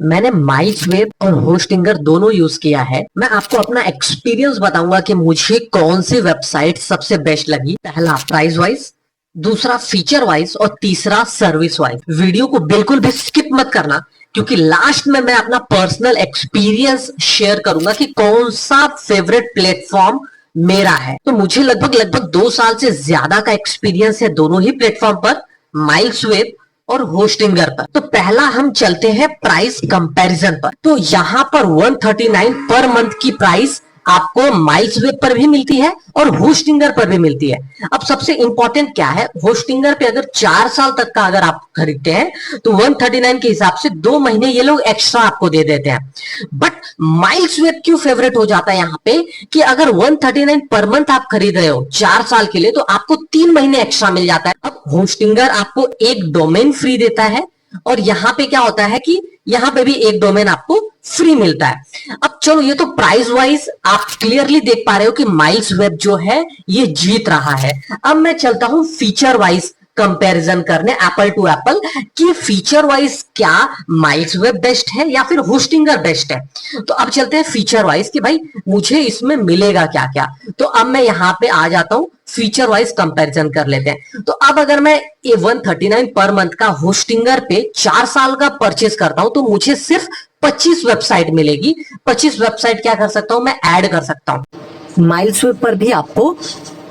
मैंने माइल्सवेव और होस्टिंगर दोनों यूज किया है। मैं आपको अपना एक्सपीरियंस बताऊंगा कि मुझे कौन सी वेबसाइट सबसे बेस्ट लगी। पहला प्राइस वाइज, दूसरा फीचर वाइज और तीसरा सर्विस वाइज। वीडियो को बिल्कुल भी स्किप मत करना क्योंकि लास्ट में मैं अपना पर्सनल एक्सपीरियंस शेयर करूंगा कि कौन सा फेवरेट प्लेटफॉर्म मेरा है। तो मुझे लगभग 2 साल से ज्यादा का एक्सपीरियंस है दोनों ही प्लेटफॉर्म पर, माइल्सवेव और होस्टिंगर पर। तो पहला हम चलते हैं प्राइस कंपैरिजन पर। तो यहां पर 139 पर मंथ की प्राइस आपको माइल्सवेव पर भी मिलती है और होस्टिंगर पर भी मिलती है। अब सबसे इंपॉर्टेंट क्या है, होस्टिंगर पे अगर 4 साल तक का अगर आप खरीदते हैं तो 139 के हिसाब से 2 महीने ये लोग एक्स्ट्रा आपको दे देते हैं। बट माइल्सवेव क्यों फेवरेट हो जाता है यहां पे कि अगर 139 पर मंथ आप खरीद रहे हो 4 साल के लिए तो आपको 3 महीने एक्स्ट्रा मिल जाता है। अब होस्टिंगर आपको एक डोमेन फ्री देता है और यहां पे क्या होता है कि यहां पे भी एक डोमेन आपको फ्री मिलता है। अब चलो, ये तो प्राइस वाइज आप क्लियरली देख पा रहे हो कि माइल्सवेव जो है ये जीत रहा है। अब मैं चलता हूं फीचर वाइज कंपैरिजन करने, एप्पल टू एप्पल, कि फीचर वाइज क्या माइल्सवेव बेस्ट है या फिर होस्टिंगर बेस्ट है। तो अब चलते हैं फीचर वाइज कि भाई मुझे इसमें मिलेगा क्या क्या। तो अब मैं यहां पे आ जाता हूं, फीचर वाइज कंपैरिजन कर लेते हैं। तो अब अगर मैं 139 पर मंथ का होस्टिंगर पे 4 साल का परचेस करता हूं तो मुझे सिर्फ 25 वेबसाइट मिलेगी। 25 वेबसाइट क्या कर सकता हूं मैं, ऐड कर सकता हूं। माइल्सवेव पर भी आपको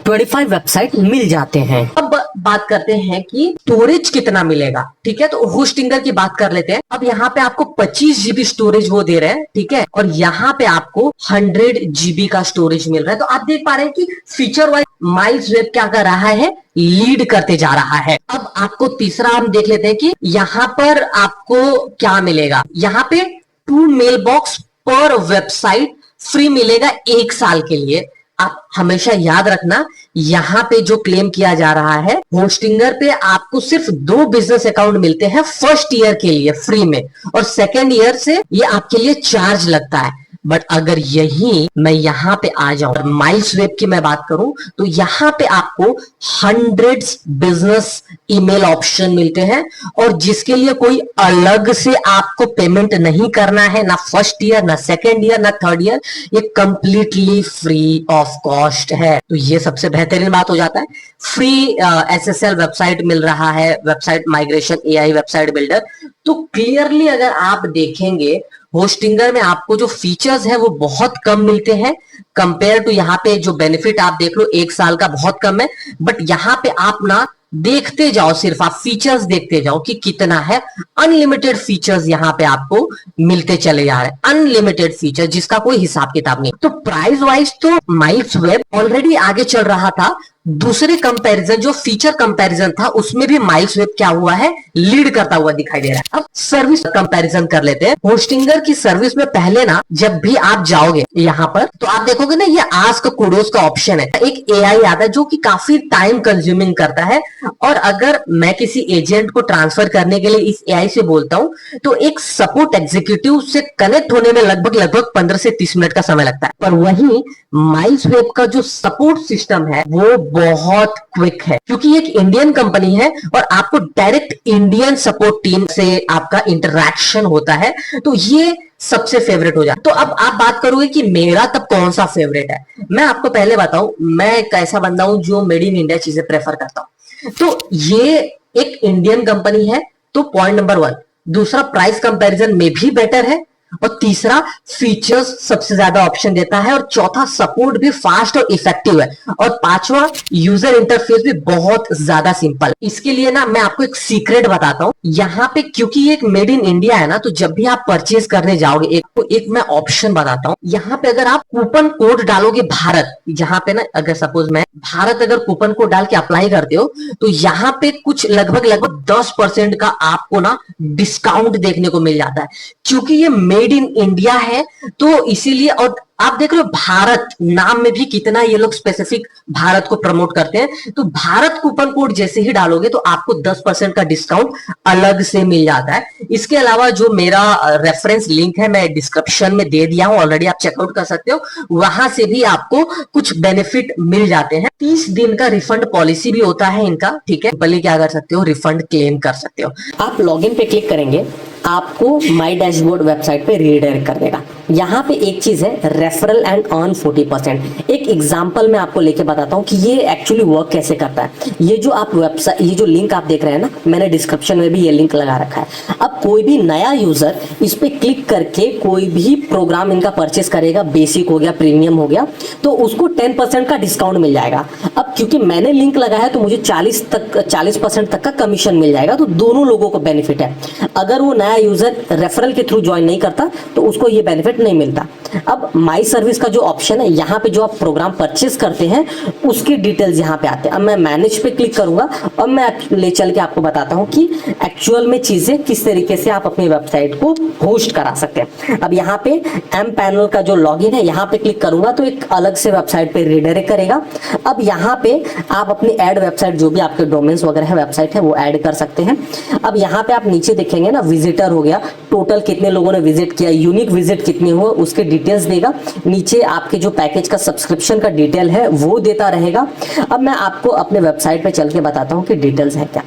25 वेबसाइट मिल जाते हैं। अब बात करते हैं कि स्टोरेज कितना मिलेगा। ठीक है, तो होस्टिंगर की बात कर लेते हैं। अब यहाँ पे आपको 25 जीबी स्टोरेज वो दे रहे हैं, ठीक है, और यहाँ पे आपको 100 जीबी का स्टोरेज मिल रहा है। तो आप देख पा रहे हैं कि फीचर वाइज माइल्सवेव क्या कर रहा है, लीड करते जा रहा है। अब आपको तीसरा हम देख लेते हैं कि यहाँ पर आपको क्या मिलेगा। यहाँ पे 2 मेल बॉक्स पर वेबसाइट फ्री मिलेगा 1 साल के लिए। आप हमेशा याद रखना, यहां पे जो क्लेम किया जा रहा है, होस्टिंगर पे आपको सिर्फ 2 बिजनेस अकाउंट मिलते हैं फर्स्ट ईयर के लिए फ्री में, और सेकेंड ईयर से ये आपके लिए चार्ज लगता है। बट अगर यही मैं यहां पे आ जाऊं, माइल्सवेव की मैं बात करूं, तो यहां पे आपको 100 बिजनेस ईमेल ऑप्शन मिलते हैं और जिसके लिए कोई अलग से आपको पेमेंट नहीं करना है, ना फर्स्ट ईयर, ना सेकेंड ईयर, ना थर्ड ईयर। ये कंप्लीटली फ्री ऑफ कॉस्ट है। तो ये सबसे बेहतरीन बात हो जाता है। फ्री एसएसएल वेबसाइट मिल रहा है, website migration, AI website builder. तो क्लियरली अगर आप देखेंगे, होस्टिंगर में आपको जो फीचर्स है वो बहुत कम मिलते हैं कंपेयर टू यहाँ पे जो बेनिफिट आप देख लो 1 साल का बहुत कम है। बट यहाँ पे आप ना देखते जाओ, सिर्फ आप फीचर्स देखते जाओ कि कितना है। अनलिमिटेड फीचर्स यहाँ पे आपको मिलते चले जा रहे हैं, अनलिमिटेड फीचर जिसका कोई हिसाब किताब नहीं। तो प्राइस वाइज तो माइल्सवेव ऑलरेडी आगे चल रहा था। दूसरे कंपैरिजन जो फीचर कंपैरिजन था उसमें भी माइल्सवेव क्या हुआ है, लीड करता हुआ दिखाई दे रहा है। अब सर्विस कंपैरिजन कर लेते हैं। होस्टिंगर की सर्विस में पहले ना जब भी आप जाओगे यहाँ पर तो आप देखोगे ना, ये आस्क कुडोस का ऑप्शन है। एक एआई आता है जो कि काफी टाइम कंज्यूमिंग करता है, और अगर मैं किसी एजेंट को ट्रांसफर करने के लिए इस एआई से बोलता हूं तो एक सपोर्ट एग्जीक्यूटिव से कनेक्ट होने में लगभग 15 से 30 मिनट का समय लगता है। पर वहीं माइल्सवेव का जो सपोर्ट सिस्टम है वो बहुत क्विक है, क्योंकि एक इंडियन कंपनी है और आपको डायरेक्ट इंडियन सपोर्ट टीम से आपका इंटरैक्शन होता है। तो ये सबसे फेवरेट हो जाता। तो अब आप बात करोगे कि मेरा तब कौन सा फेवरेट है। मैं आपको पहले बताऊं, मैं एक ऐसा बंदा हूं जो मेड इन इंडिया चीजें प्रेफर करता हूं। तो ये एक इंडियन कंपनी है, तो पॉइंट नंबर 1। दूसरा, प्राइस कंपैरिजन में भी बेटर है, और तीसरा, फीचर्स सबसे ज्यादा ऑप्शन देता है, और चौथा, सपोर्ट भी फास्ट और इफेक्टिव है, और पांचवा, यूजर इंटरफेस भी बहुत ज्यादा सिंपल। इसके लिए ना मैं आपको एक सीक्रेट बताता हूं। यहाँ पे क्योंकि ये एक मेड इन इंडिया है ना, तो जब भी आप परचेज करने जाओगे एक मैं ऑप्शन बताता हूँ। यहाँ पे अगर आप कूपन कोड डालोगे भारत, जहां पे ना अगर सपोज मैं भारत अगर कूपन कोड डाल के अप्लाई करते हो तो यहाँ पे कुछ लगभग 10% का आपको ना डिस्काउंट देखने को मिल जाता है, क्योंकि ये मेड इन इंडिया है। तो इसीलिए, और आप देख रहे हो भारत नाम में भी कितना ये लोग स्पेसिफिक भारत को प्रमोट करते हैं। तो भारत कूपन कोड जैसे ही डालोगे तो आपको 10% का डिस्काउंट अलग से मिल जाता है। इसके अलावा जो मेरा रेफरेंस लिंक है मैं डिस्क्रिप्शन में दे दिया हूं, ऑलरेडी आप चेकआउट कर सकते हो, वहां से भी आपको कुछ बेनिफिट मिल जाते हैं। 30 दिन का रिफंड पॉलिसी भी होता है इनका, ठीक है। पहले क्या कर सकते हो, रिफंड क्लेम कर सकते हो। आप लॉगिन पे क्लिक करेंगे आपको माई डैशबोर्ड वेबसाइट पे रीडायरेक्ट कर देगा। यहाँ पे एक चीज है रेफरल एंड अर्न 40%। एक एग्जांपल मैं आपको लेके बताता हूँ कि ये एक्चुअली वर्क कैसे करता है। ये जो आप वेबसाइट, ये जो लिंक आप देख रहे हैं ना, मैंने डिस्क्रिप्शन में भी ये लिंक लगा रखा है। अब कोई भी नया यूजर इस पे क्लिक करके कोई भी प्रोग्राम इनका परचेस करेगा, बेसिक हो गया, प्रीमियम हो गया, तो उसको 10% का डिस्काउंट मिल जाएगा। अब क्योंकि मैंने लिंक लगाया है तो मुझे 40% तक का कमीशन मिल जाएगा, तो दोनों लोगों को बेनिफिट है। अगर वो नया यूजर रेफरल के थ्रू ज्वाइन नहीं करता तो उसको ये बेनिफिट नहीं मिलता। अब माई सर्विस का जो ऑप्शन है, यहाँ पे जो आप प्रोग्राम परचेस करते हैं उसकी डिटेल्स यहाँ पे आते हैं। अब मैं मैनेज पे क्लिक करूंगा और मैं ले चल के आपको बताता हूँ कि एक्चुअल में चीजें किस तरीके से आप अपनी वेबसाइट को होस्ट करा सकते हैं। अब यहाँ पे एम पैनल का जो लॉगिन है, यहाँ पे क्लिक करूंगा तो एक अलग से वेबसाइट पे रीडायरेक्ट करेगा। अब यहाँ पे आप अपनी एड वेबसाइट, जो भी आपके डोमेन्स वगैरह है, वेबसाइट है, वो ऐड कर सकते हैं। अब यहाँ पे आप नीचे देखेंगे ना, विजिटर हो गया, टोटल कितने लोगों ने विजिट किया, यूनिक विजिट कितने हुए, उसके डिटेल्स देगा। नीचे आपके जो पैकेज का सब्सक्रिप्शन का डिटेल है वो देता रहेगा। अब मैं आपको अपने वेबसाइट पे चल के बताता हूँ कि डिटेल्स है क्या।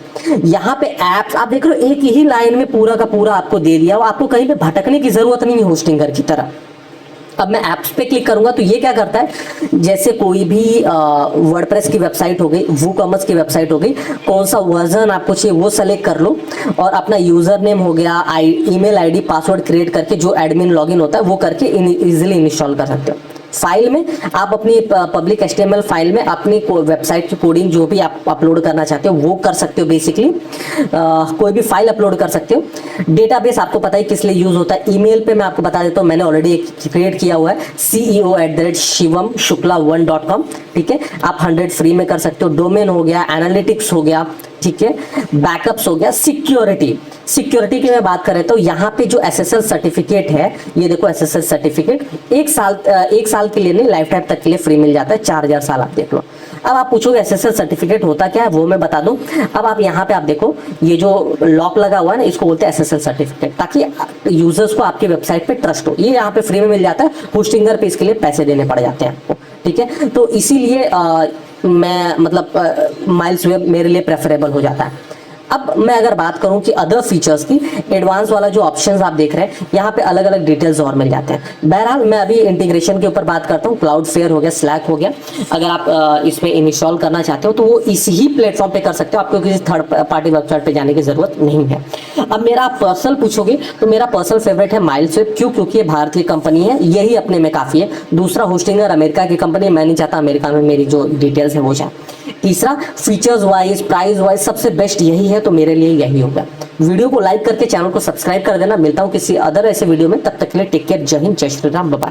यहाँ पे एप्स आप देख रहे हो, एक ही लाइन में पूरा का पूरा आपको दे दिया, आपको कहीं पे भटकने की जरूरत नहीं है होस्टिंगर की तरह। अब मैं ऐप्स पे क्लिक करूंगा तो ये क्या करता है, जैसे कोई भी वर्डप्रेस की वेबसाइट हो गई, वूकॉमर्स की वेबसाइट हो गई, कौन सा वर्जन आपको चाहिए वो सेलेक्ट कर लो और अपना यूजर नेम हो गया, ईमेल आईडी, पासवर्ड क्रिएट करके जो एडमिन लॉगिन होता है वो करके इजीली इंस्टॉल कर सकते हो। फाइल में आप अपनी पब्लिक HTML फाइल में अपनी वेबसाइट की कोडिंग जो भी आप अपलोड करना चाहते हो वो कर सकते हो। बेसिकली कोई भी फाइल अपलोड कर सकते हो। डेटाबेस आपको पता है किस लिए यूज होता है। ईमेल पे मैं आपको बता देता हूँ, मैंने ऑलरेडी एक क्रिएट किया हुआ है, ceo@shivam.shukla1.com। ठीक है, आप 100 फ्री में कर सकते हो। डोमेन हो गया, एनालिटिक्स हो गया, ठीक है, बैकअप्स हो गया, सिक्योरिटी की मैं बात करें तो यहाँ पे जो SSL सर्टिफिकेट है, ये देखो SSL सर्टिफिकेट एक साल के लिए नहीं, लाइफ टाइम तक के लिए फ्री मिल जाता है, 4000 साल आप देख लो। अब आप पूछोगे SSL सर्टिफिकेट होता क्या है, वो मैं बता दूं। अब आप यहाँ पे आप देखो, ये जो लॉक लगा हुआ है ना, इसको बोलते हैं SSL सर्टिफिकेट, ताकि यूजर्स को आपकी वेबसाइट पे ट्रस्ट हो। ये यहाँ पे फ्री में मिल जाता है, होस्टिंगर पे इसके लिए पैसे देने पड़ जाते हैं आपको। ठीक है, तो इसीलिए मैं मतलब माइल्स वेब मेरे लिए प्रेफरेबल हो जाता है। अब मैं अगर बात करूं कि अदर फीचर्स की, एडवांस वाला जो ऑप्शंस आप देख रहे हैं, यहाँ पे अलग अलग डिटेल्स और मिल जाते हैं। बहरहाल मैं अभी इंटीग्रेशन के ऊपर बात करता हूँ। क्लाउडफ्लेयर हो गया, स्लैक हो गया, अगर आप इसमें इंस्टॉल करना चाहते हो तो वो इसी ही प्लेटफॉर्म पे कर सकते हो, आपको किसी थर्ड पार्टी वेबसाइट पे जाने की जरूरत नहीं है। अब मेरा पर्सनल पूछोगे तो मेरा पर्सनल फेवरेट है माइल्स वेब। क्यों? क्योंकि ये भारतीय कंपनी है, यही अपने में काफी है। दूसरा होस्टिंगर अमेरिका की कंपनी है, मैं नहीं चाहता अमेरिका में मेरी जो डिटेल्स है वो जाए। तीसरा फीचर्स वाइज, प्राइस वाइज सबसे बेस्ट यही है, तो मेरे लिए यही होगा। वीडियो को लाइक करके चैनल को सब्सक्राइब कर देना। मिलता हूं किसी अदर ऐसे वीडियो में, तब तक के लिए टेक केयर, जय हिंद, जय श्री राम, बाय।